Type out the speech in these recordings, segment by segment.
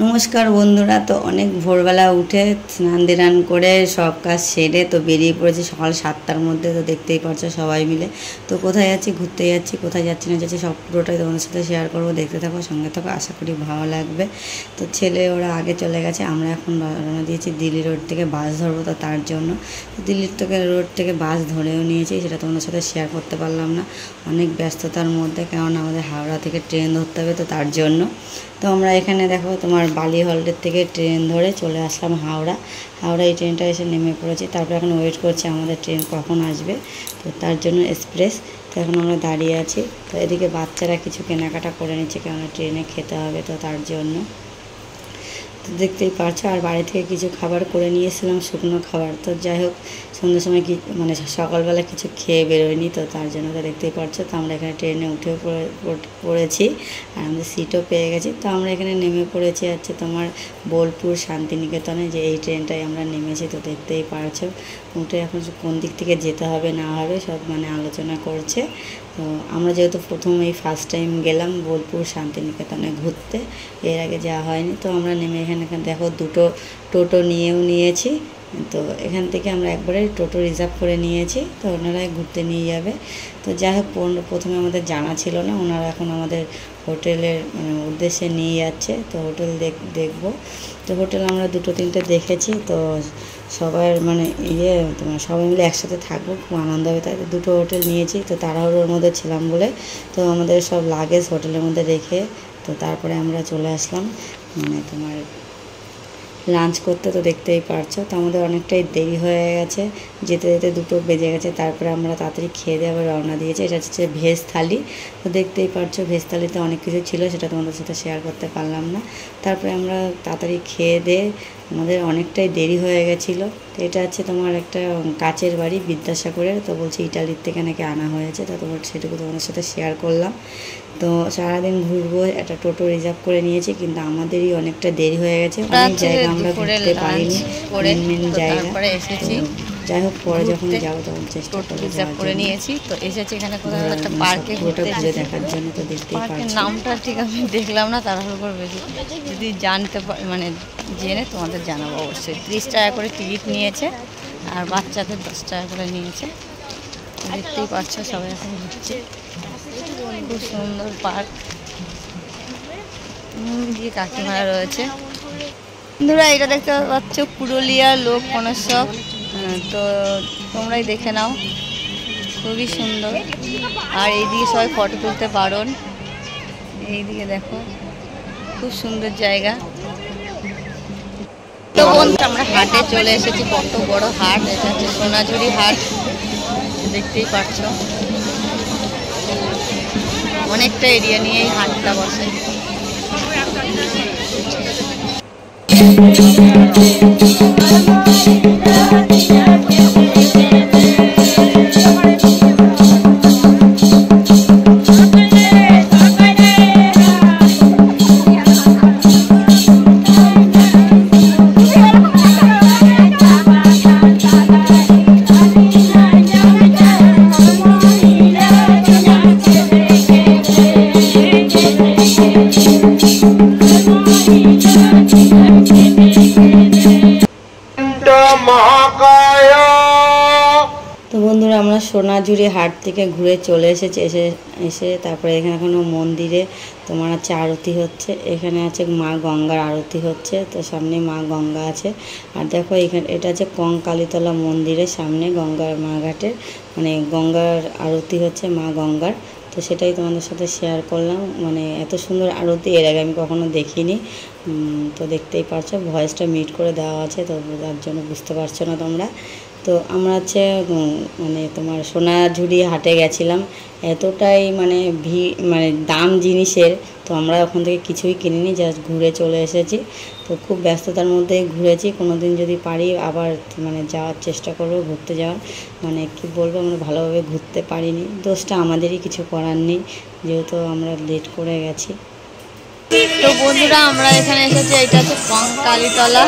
नमस्कार बंधुरा। तो अनेक भोरबेला उठे स्नान ध्यान करे सब काज सेरे तो बेरिए पड़ेছি सकाल 7টার মধ্যে। तो देखतेই পাচ্ছ সবাই মিলে। তো কোথায় যাচ্ছি, ঘুরতে যাচ্ছি, কোথায় যাচ্ছি না যাচ্ছি সব পুরোটাই তোমাদের সাথে শেয়ার করব। দেখতে থাকো, সঙ্গে থাকো, আশা করি ভালো লাগবে। তো ছেলে ওরা আগে চলে গেছে, আমরা এখন রওনা দিয়েছি দিল্লি রোড থেকে বাস ধরবো। তো তার জন্য দিল্লির থেকে রোড থেকে বাস ধরেও নিয়েছি, সেটা তোমাদের সাথে শেয়ার করতে পারলাম না অনেক ব্যস্ততার মধ্যে, কারণ আমাদের হাওড়া থেকে ট্রেন ধরতে হবে। তো তার জন্য তো আমরা এখানে দেখো তোমার বালি হল্টের থেকে ট্রেন ধরে চলে আসলাম হাওড়া। এই ট্রেনটা এসে নেমে পড়েছি। তারপর এখন ওয়েট করছি আমাদের ট্রেন কখন আসবে। তো তার জন্য এক্সপ্রেস। তো এখন আমরা দাঁড়িয়ে আছি। তো এদিকে বাচ্চারা কিছু কেনাকাটা করে নিচ্ছে, কেননা ট্রেনে খেতে হবে। তো তার জন্য তো দেখতেই পারছো। আর বাড়ি থেকে কিছু খাবার করে নিয়েছিলাম, শুকনো খাবার। তো যাই হোক, সন্ধ্যের সময় কি মানে সকালবেলা কিছু খেয়ে বেরোয়নি, তো তার জন্য তো দেখতেই পারছো। তো আমরা এখানে ট্রেনে উঠেও পড়েছি আর আমাদের সিটও পেয়ে গেছি। তো আমরা এখানে নেমে পড়েছি হচ্ছে তোমার বোলপুর শান্তিনিকেতনে, যে এই ট্রেনটাই আমরা নেমেছি। তো দেখতেই পারছো উঠে এখন কোন দিক থেকে যেতে হবে না হবে সব মানে আলোচনা করছে। তো আমরা যেহেতু ফার্স্ট টাইম গেলাম বোলপুর শান্তিনিকেতনে ঘুরতে, এর আগে যাওয়া হয়নি। তো আমরা নেমে এখানে দেখো দুটো টোটো নিয়েছি। তো এখান থেকে আমরা একবারে টোটো রিজার্ভ করে নিয়েছি, তো ওনারাই ঘুরতে নিয়ে যাবে। তো যাই হোক, প্রথমে আমাদের জানা ছিল না, ওনারা এখন আমাদের হোটেলের উদ্দেশ্যে নিয়ে যাচ্ছে। তো হোটেল দেখবো। তো হোটেল আমরা 2-3টে দেখেছি। তো সবার তোমার সবাই মিলে একসাথে থাকবো, খুব আনন্দ হবে, তাই 2টো হোটেল নিয়েছি। তো তাড়াহুড়োর মধ্যে ছিলাম বলে তো আমাদের সব লাগেজ হোটেলের মধ্যে রেখে তো তারপরে আমরা চলে আসলাম তোমার লাঞ্চ করতে। তো দেখতেই পারছো। তো আমাদের অনেকটাই দেরি হয়ে গেছে, যেতে যেতে 2টো বেজে গেছে। তারপরে আমরা তাড়াতাড়ি খেয়ে দিয়ে আবার রওনা দিয়েছি। এটা হচ্ছে ভেজ থালি। তো দেখতেই পারছো ভেজ থালিতে অনেক কিছু ছিল, সেটা তোমাদের সাথে শেয়ার করতে পারলাম না। তারপরে আমরা তাড়াতাড়ি খেয়ে দিয়ে আমাদের অনেকটাই দেরি হয়ে গেছিলো। তো এটা হচ্ছে তোমার একটা কাচের বাড়ি বিদ্যাসাগরের। তো বলছি ইটালির থেকে নাকি আনা হয়েছে। তো তোমার সেটুকু তোমাদের সাথে শেয়ার করলাম। তো সারাদিন ঘুরবো, একটা টোটো রিজার্ভ করে নিয়েছি, কিন্তু আমাদেরই অনেকটা দেরি হয়ে গেছে। অনেক জায়গা আমরা ঘুরতে পারিনি, মেন জায়গা। যাই হোক, পরে যখন যাবো তখন চেষ্টা করে নিয়েছি। তো এসেছি এখানে কোথাও একটা পার্কে ঘুরে দেখার জন্য। তো দেখতেই পাচ্ছি নামটা ঠিক আমি দেখলাম না, তাড়াহুড়ো করে বেশি যদি জানতে জেনে তোমাদের জানাবো অবশ্যই। 30 টাকা করে টিকিট নিয়েছে আর বাচ্চাদের 10 টাকা করে নিয়েছে। দেখতেই পাচ্ছ সবাই এখন ঘুরছে, খুব সুন্দর পার্ক। দিয়ে কাকিমারা রয়েছে। বন্ধুরা এটা দেখতে পাচ্ছ পুরুলিয়া লোক মনোৎসব। তো তোমরাই দেখে নাও, খুবই সুন্দর। আর এইদিকে সবাই ফটো তুলতে বারণ। এইদিকে দেখো খুব সুন্দর জায়গা। তো বন্ধুরা আমরা হাটে চলে এসেছি, কত বড় হাট। এটা হচ্ছে সোনাঝুরি হাট, দেখতেই পাচ্ছ। অনেকটা এরিয়া নিয়ে এই হাটটা বসে। তো বন্ধুরা আমরা সোনাঝুরি হাট থেকে ঘুরে চলে এসেছি। এসে তারপরে এখানে এখনো মন্দিরে তোমার হচ্ছে আরতি হচ্ছে। এখানে আছে মা গঙ্গার আরতি হচ্ছে। তো সামনে মা গঙ্গা আছে। আর দেখো এখানে এটা হচ্ছে কঙ্কালীতলা মন্দিরের সামনে গঙ্গার মাঘাটের গঙ্গার আরতি হচ্ছে মা গঙ্গার। তো সেটাই তোমাদের সাথে শেয়ার করলাম। এত সুন্দর আরতি এর আগে আমি কখনো দেখিনি। তো দেখতেই পারছো, ভয়েসটা মিট করে দেওয়া আছে, তো তার জন্য বুঝতে পারছো না তোমরা। তো আমরা হচ্ছে তোমার সোনাঝুরি হাটে গেছিলাম। এতটাই দাম জিনিসের, তো আমরা ওখান থেকে কিছুই কিনিনি, জাস্ট ঘুরে চলে এসেছি। তো খুব ব্যস্ততার মধ্যেই ঘুরেছি। কোনো দিন যদি পারি আবার যাওয়ার চেষ্টা করবো, ঘুরতে যাওয়ার। কি বলবো, আমরা ভালোভাবে ঘুরতে পারিনি, দোষটা আমাদেরই, কিছু করার নেই, যেহেতু আমরা লেট করে গেছি। তো বন্ধুরা আমরা এখানে এসেছি, এটা হচ্ছে কঙ্কালীতলা,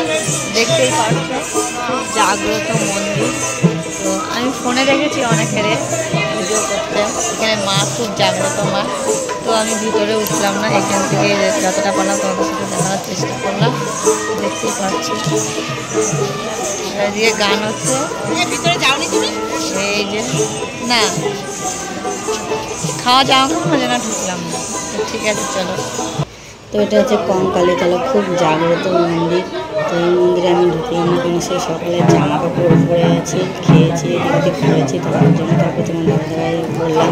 দেখতেই পাচ্ছ, খুব জাগ্রত মন্দির। তো তো আমি ফোনে দেখেছি অনেকের ভিডিও করতে, এখানে মা খুব জাগ্রত মা। তো আমি ভিতরে উঠলাম না, এখান থেকে যতটা পারলাম তোমাদের সাথে দেখানোর চেষ্টা করলাম। দেখতেই পাচ্ছি এদিকে গান হচ্ছে। ভিতরে যাওনি তুমি? এই যে না খাওয়া যাওয়া যেন ঢুকলাম না। ঠিক আছে চলো। তো এটা হচ্ছে কঙ্কালীতলা, খুব জাগ্রত মন্দির। তো এই মন্দিরে আমি ঢুকলাম না, কারণ সেই সকালে জামা কাপড় পরে আছি, খেয়েছি, এদিকে করেছি, তো তার জন্য তারপর তোমার দাদাভাই বললাম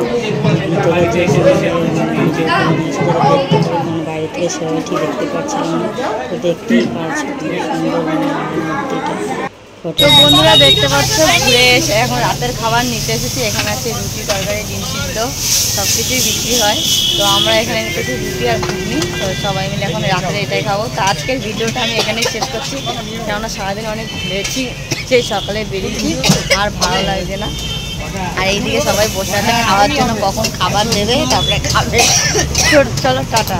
ভিতরে যে বাইরে থেকে সবাই ঠিক দেখতে পাচ্ছিলাম না, তো দেখতেই পাচ্ছি খুব সুন্দর মূর্তিটা। তো বন্ধুরা দেখতে পাচ্ছ ঘুরে এসে এখন রাতের খাবার নিতে এসেছি। এখানে আছে রুটি, তরকারি, ডিম সিদ্ধ, সব কিছুই বিক্রি হয়। তো আমরা এখানে নিতেছি রুটি আর ঘুগনি। তো সবাই মিলে এখন রাতের এটাই খাবো। তো আজকের ভিডিওটা আমি এখানেই শেষ করছি, কেননা সারাদিন অনেক ঘুরেছি, সেই সকালে বেরিয়েছি, আর ভালো লাগছে না। আর এইদিকে সবাই বসে আছে খাওয়ার জন্য, কখন খাবার দেবে তারপরে খাবে। চলো টাটা।